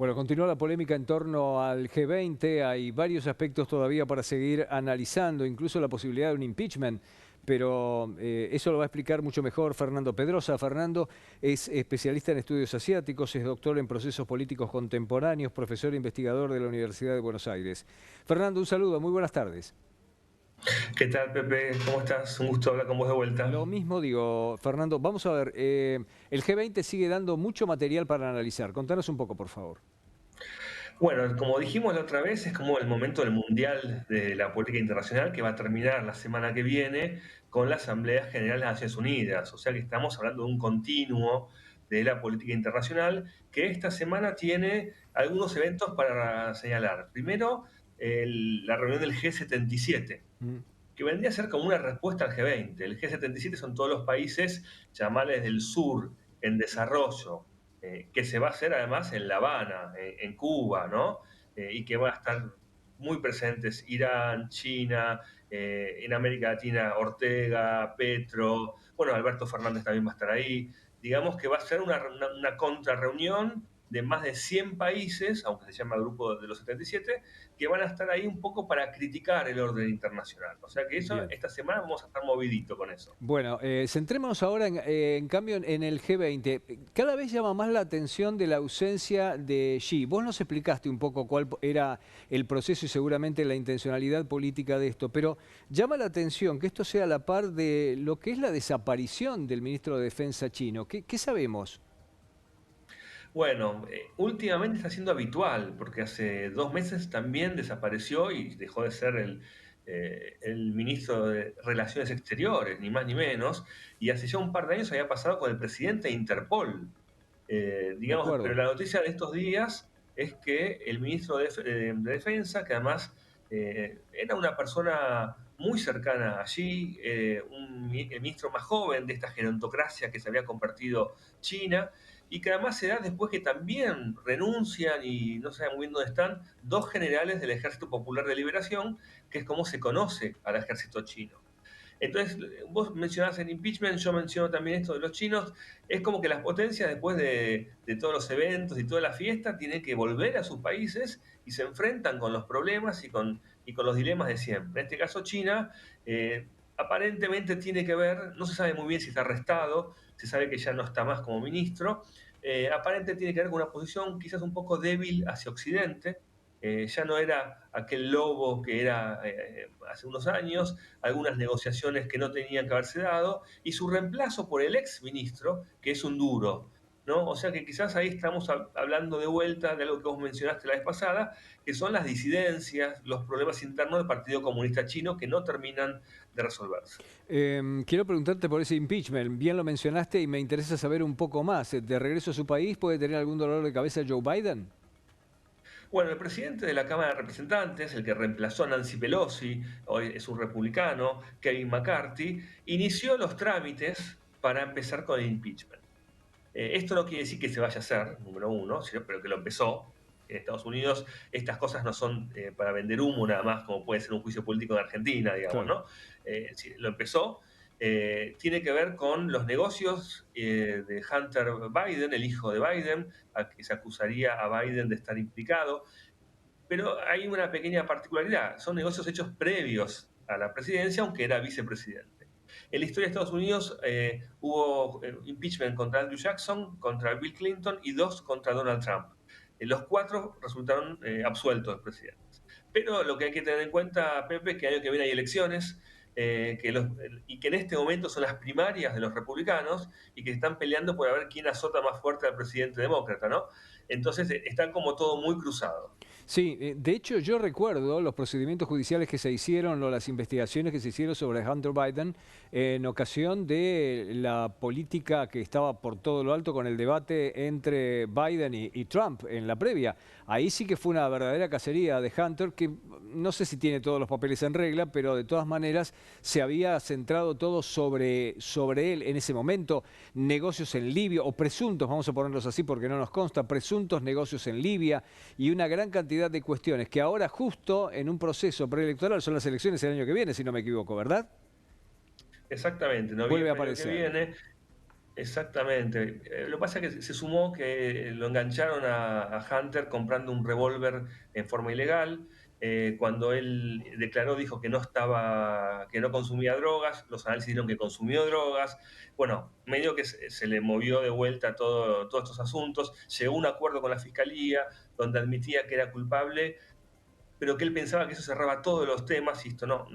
Bueno, continúa la polémica en torno al G20. Hay varios aspectos todavía para seguir analizando, incluso la posibilidad de un impeachment. Pero eso lo va a explicar mucho mejor Fernando Pedrosa. Fernando es especialista en estudios asiáticos, es doctor en procesos políticos contemporáneos, profesor e investigador de la Universidad de Buenos Aires. Fernando, un saludo, muy buenas tardes. ¿Qué tal, Pepe? ¿Cómo estás? Un gusto hablar con vos de vuelta. Lo mismo digo, Fernando, vamos a ver, el G20 sigue dando mucho material para analizar. Contanos un poco, por favor. Bueno, como dijimos la otra vez, es como el momento del Mundial de la Política Internacional que va a terminar la semana que viene con la Asamblea General de las Naciones Unidas. O sea que estamos hablando de un continuo de la política internacional que esta semana tiene algunos eventos para señalar. Primero, la reunión del G77, Mm, que vendría a ser como una respuesta al G20. El G77 son todos los países, llamables del sur, en desarrollo, que se va a hacer además en La Habana, en Cuba, ¿no? Y que van a estar muy presentes Irán, China, en América Latina Ortega, Petro, bueno, Alberto Fernández también va a estar ahí. Digamos que va a ser una contrarreunión de más de 100 países, aunque se llama Grupo de los 77, que van a estar ahí un poco para criticar el orden internacional. O sea que eso, bien. esta semana vamos a estar movidito con eso. Bueno, centrémonos ahora en cambio en el G20. Cada vez llama más la atención de la ausencia de Xi. Vos nos explicaste un poco cuál era el proceso y seguramente la intencionalidad política de esto, pero llama la atención que esto sea a la par de lo que es la desaparición del ministro de Defensa chino. ¿Qué sabemos? Bueno, últimamente está siendo habitual, porque hace 2 meses también desapareció y dejó de ser el ministro de Relaciones Exteriores, ni más ni menos, y hace ya un par de años había pasado con el presidente de Interpol. De Digamos, pero acuerdo. la noticia de estos días es que el ministro de Defensa, que además era una persona muy cercana allí, el ministro más joven de esta gerontocracia que se había convertido China, y que además se da después que también renuncian y no se sabe muy bien dónde están dos generales del Ejército Popular de Liberación, que es como se conoce al ejército chino. Entonces, vos mencionás el impeachment, yo menciono también esto de los chinos. Es como que las potencias, después de todos los eventos y toda la fiesta, tienen que volver a sus países y se enfrentan con los problemas y con los dilemas de siempre. En este caso, China aparentemente tiene que ver, no se sabe muy bien si está arrestado, se sabe que ya no está más como ministro. Aparentemente tiene que ver con una posición quizás un poco débil hacia Occidente. Ya no era aquel lobo que era hace unos años, algunas negociaciones que no tenían que haberse dado, y su reemplazo por el ex ministro, que es un duro, ¿no? O sea que quizás ahí estamos hablando de vuelta de algo que vos mencionaste la vez pasada, que son las disidencias, los problemas internos del Partido Comunista Chino que no terminan de resolverse. Quiero preguntarte por ese impeachment. Bien lo mencionaste y me interesa saber un poco más. ¿De regreso a su país puede tener algún dolor de cabeza Joe Biden? Bueno, el presidente de la Cámara de Representantes, el que reemplazó a Nancy Pelosi, hoy es un republicano, Kevin McCarthy, inició los trámites para empezar con el impeachment. Esto no quiere decir que se vaya a hacer, número uno, pero que lo empezó. En Estados Unidos estas cosas no son para vender humo nada más, como puede ser un juicio político en Argentina, digamos, Claro. ¿no? Sí, lo empezó. Tiene que ver con los negocios de Hunter Biden, el hijo de Biden, al que se acusaría a Biden de estar implicado. Pero hay una pequeña particularidad, son negocios hechos previos a la presidencia, aunque era vicepresidente. En la historia de Estados Unidos hubo impeachment contra Andrew Jackson, contra Bill Clinton y dos contra Donald Trump. Los cuatro resultaron absueltos presidentes. Pero lo que hay que tener en cuenta, Pepe, es que el año que viene hay elecciones y que en este momento son las primarias de los republicanos y que están peleando por ver quién azota más fuerte al presidente demócrata, ¿no? Entonces están como todo muy cruzado. Sí, de hecho yo recuerdo los procedimientos judiciales que se hicieron o las investigaciones que se hicieron sobre Hunter Biden en ocasión de la política que estaba por todo lo alto con el debate entre Biden y Trump en la previa. Ahí sí que fue una verdadera cacería de Hunter que no sé si tiene todos los papeles en regla, pero de todas maneras se había centrado todo sobre él en ese momento. Negocios en Libia, o presuntos, vamos a ponerlos así porque no nos consta, presuntos negocios en Libia y una gran cantidad de cuestiones que ahora justo en un proceso preelectoral son las elecciones el año que viene, si no me equivoco, ¿verdad? Exactamente, Vuelve a noviembre del año que aparecer. viene. Exactamente. Lo que pasa es que se sumó que lo engancharon a Hunter comprando un revólver en forma ilegal. Cuando él declaró, dijo que no estaba, que no consumía drogas, los análisis dijeron que consumió drogas. Bueno, medio que se le movió de vuelta todos estos asuntos. Llegó a un acuerdo con la fiscalía donde admitía que era culpable, pero que él pensaba que eso cerraba todos los temas, y esto no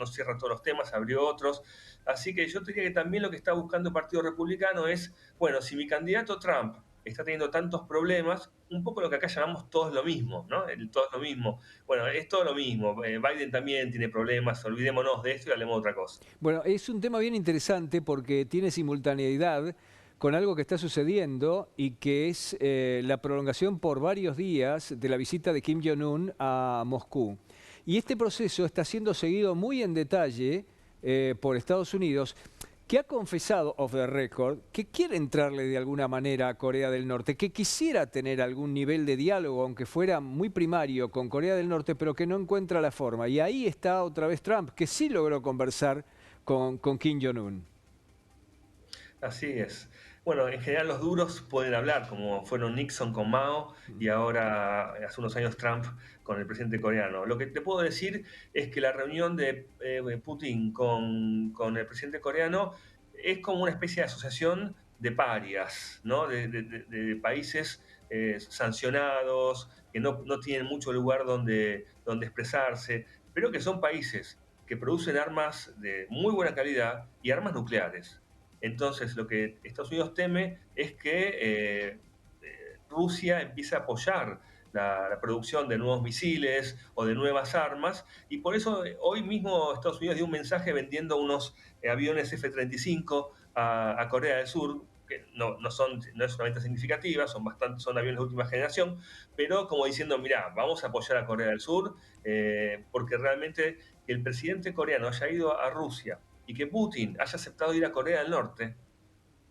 cierra todos los temas, abrió otros. Así que yo diría que también lo que está buscando el Partido Republicano es, bueno, si mi candidato Trump está teniendo tantos problemas, un poco lo que acá llamamos todos lo mismo, ¿no? El todo es lo mismo. Bueno, es todo lo mismo. Biden también tiene problemas, olvidémonos de esto y hablemos de otra cosa. Bueno, es un tema bien interesante porque tiene simultaneidad con algo que está sucediendo y que es la prolongación por varios días de la visita de Kim Jong-un a Moscú. Y este proceso está siendo seguido muy en detalle por Estados Unidos, que ha confesado, off the record, que quiere entrarle de alguna manera a Corea del Norte, que quisiera tener algún nivel de diálogo, aunque fuera muy primario, con Corea del Norte, pero que no encuentra la forma. Y ahí está otra vez Trump, que sí logró conversar con Kim Jong-un. Así es. Bueno, en general los duros pueden hablar, como fueron Nixon con Mao y ahora, hace unos años, Trump con el presidente coreano. Lo que te puedo decir es que la reunión de Putin con el presidente coreano es como una especie de asociación de parias, ¿no? De países sancionados, que no tienen mucho lugar donde expresarse, pero que son países que producen armas de muy buena calidad y armas nucleares. Entonces, lo que Estados Unidos teme es que Rusia empiece a apoyar la producción de nuevos misiles o de nuevas armas, y por eso hoy mismo Estados Unidos dio un mensaje vendiendo unos aviones F-35 a Corea del Sur, que no es una venta significativa, son aviones de última generación, pero como diciendo, mira, vamos a apoyar a Corea del Sur, porque realmente que el presidente coreano haya ido a Rusia y que Putin haya aceptado ir a Corea del Norte,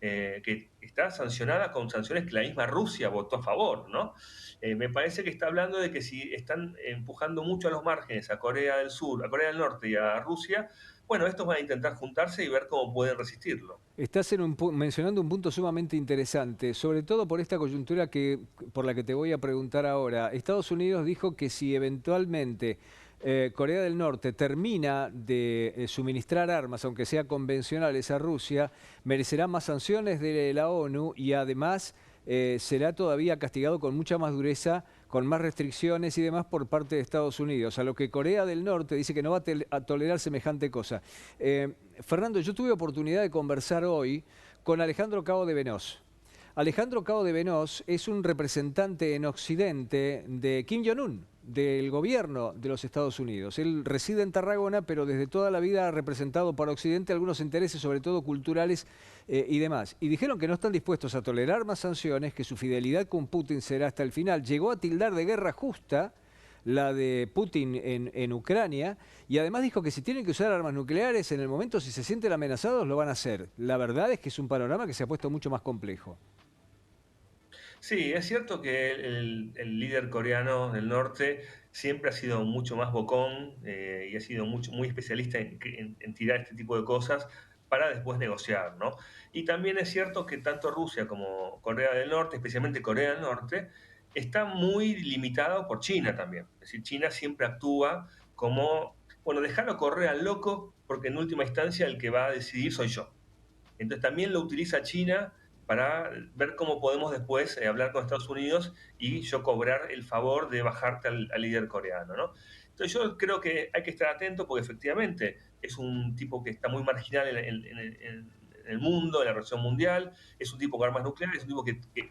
que está sancionada con sanciones que la misma Rusia votó a favor, ¿no? Me parece que está hablando de que si están empujando mucho a los márgenes a Corea del Sur, a Corea del Norte y a Rusia, bueno, estos van a intentar juntarse y ver cómo pueden resistirlo. Estás mencionando un punto sumamente interesante, sobre todo por esta coyuntura por la que te voy a preguntar ahora. Estados Unidos dijo que si eventualmente Corea del Norte termina de suministrar armas, aunque sea convencionales, a Rusia, merecerá más sanciones de la ONU y además será todavía castigado con mucha más dureza, con más restricciones y demás por parte de Estados Unidos, a lo que Corea del Norte dice que no va a tolerar semejante cosa. Fernando, yo tuve oportunidad de conversar hoy con Alejandro Cabo de Benós. Alejandro Cabo de Benós es un representante en Occidente de Kim Jong-un, del gobierno de los Estados Unidos. Él reside en Tarragona, pero desde toda la vida ha representado para Occidente algunos intereses, sobre todo culturales y demás. Y dijeron que no están dispuestos a tolerar más sanciones, que su fidelidad con Putin será hasta el final. Llegó a tildar de guerra justa la de Putin en Ucrania, y además dijo que si tienen que usar armas nucleares en el momento, si se sienten amenazados, lo van a hacer. La verdad es que es un panorama que se ha puesto mucho más complejo. Sí, es cierto que el líder coreano del norte siempre ha sido mucho más bocón, y ha sido muy especialista en tirar este tipo de cosas para después negociar, ¿no? Y también es cierto que tanto Rusia como Corea del Norte, especialmente Corea del Norte, está muy limitado por China también. Es decir, China siempre actúa como, bueno, déjalo correr al loco, porque en última instancia el que va a decidir soy yo. Entonces también lo utiliza China para ver cómo podemos después hablar con Estados Unidos y yo cobrar el favor de bajarte al líder coreano, ¿no? Entonces yo creo que hay que estar atento porque efectivamente es un tipo que está muy marginal en el mundo, en la relación mundial, es un tipo con armas nucleares, es un tipo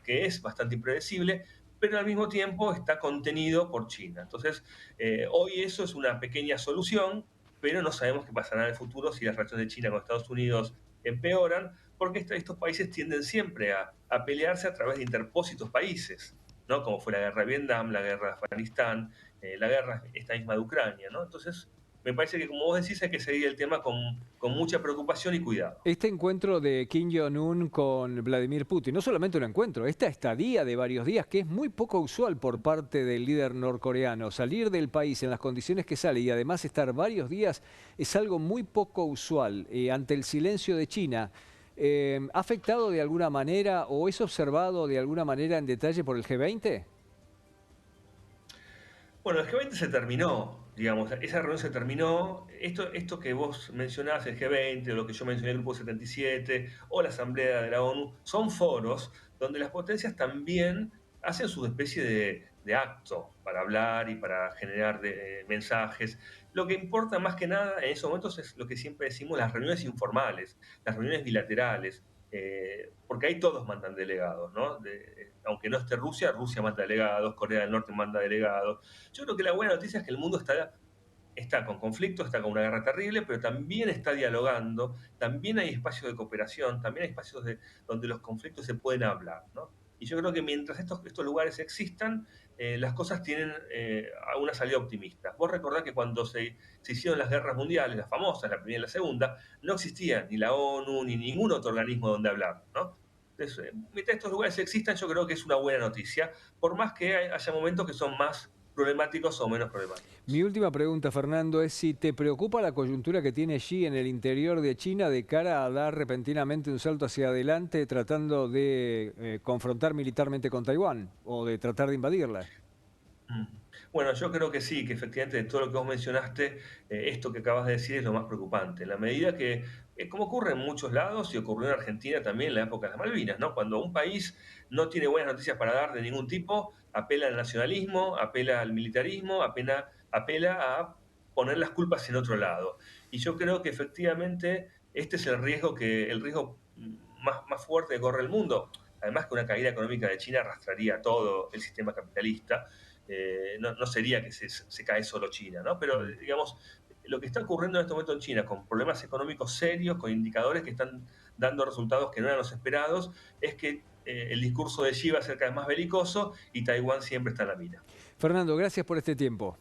que es bastante impredecible, pero al mismo tiempo está contenido por China. Entonces, hoy eso es una pequeña solución, pero no sabemos qué pasará en el futuro si las relaciones de China con Estados Unidos empeoran, porque estos países tienden siempre a pelearse a través de interpósitos países, ¿no? Como fue la guerra de Vietnam, la guerra de Afganistán, la guerra esta misma de Ucrania, ¿no? Entonces, me parece que, como vos decís, hay que seguir el tema con mucha preocupación y cuidado. Este encuentro de Kim Jong-un con Vladimir Putin, no solamente un encuentro, esta estadía de varios días, que es muy poco usual por parte del líder norcoreano. Salir del país en las condiciones que sale y además estar varios días es algo muy poco usual. Ante el silencio de China, ¿Ha afectado de alguna manera o es observado de alguna manera en detalle por el G20? Bueno, el G20 se terminó, digamos, esa reunión se terminó. Esto que vos mencionás, el G20, o lo que yo mencioné, el Grupo 77, o la Asamblea de la ONU, son foros donde las potencias también hacen su especie de acto para hablar y para generar mensajes. Lo que importa más que nada en esos momentos es lo que siempre decimos, las reuniones informales, las reuniones bilaterales, porque ahí todos mandan delegados, ¿no? Aunque no esté Rusia, Rusia manda delegados, Corea del Norte manda delegados. Yo creo que la buena noticia es que el mundo está con conflicto, está con una guerra terrible, pero también está dialogando, también hay espacios de cooperación, también hay espacios donde los conflictos se pueden hablar, ¿no? Y yo creo que mientras estos lugares existan, las cosas tienen una salida optimista. Vos recordás que cuando se hicieron las guerras mundiales, las famosas, la primera y la segunda, no existía ni la ONU ni ningún otro organismo donde hablar, ¿no? Entonces, mientras estos lugares existan, yo creo que es una buena noticia, por más que haya momentos que son más problemáticos o menos Mi problemáticos. última pregunta, Fernando, es si te preocupa la coyuntura que tiene Xi en el interior de China de cara a dar repentinamente un salto hacia adelante tratando de confrontar militarmente con Taiwán o de tratar de invadirla. Mm. Bueno, yo creo que sí, que efectivamente de todo lo que vos mencionaste, esto que acabas de decir es lo más preocupante. En la medida que, como ocurre en muchos lados y ocurrió en Argentina también en la época de las Malvinas, ¿no? Cuando un país no tiene buenas noticias para dar de ningún tipo, apela al nacionalismo, apela al militarismo, apela a poner las culpas en otro lado. Y yo creo que efectivamente este es el riesgo más fuerte que corre el mundo. Además que una caída económica de China arrastraría todo el sistema capitalista. No sería que se cae solo China, ¿no? Pero, Mm. digamos, lo que está ocurriendo en este momento en China, con problemas económicos serios, con indicadores que están dando resultados que no eran los esperados, es que el discurso de Xi va a ser cada vez más belicoso y Taiwán siempre está en la mira. Fernando, gracias por este tiempo.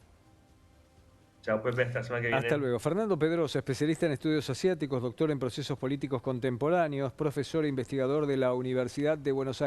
Chao, Pepe, hasta la semana que Hasta viene. luego. Fernando Pedrosa, especialista en estudios asiáticos, doctor en procesos políticos contemporáneos, profesor e investigador de la Universidad de Buenos Aires.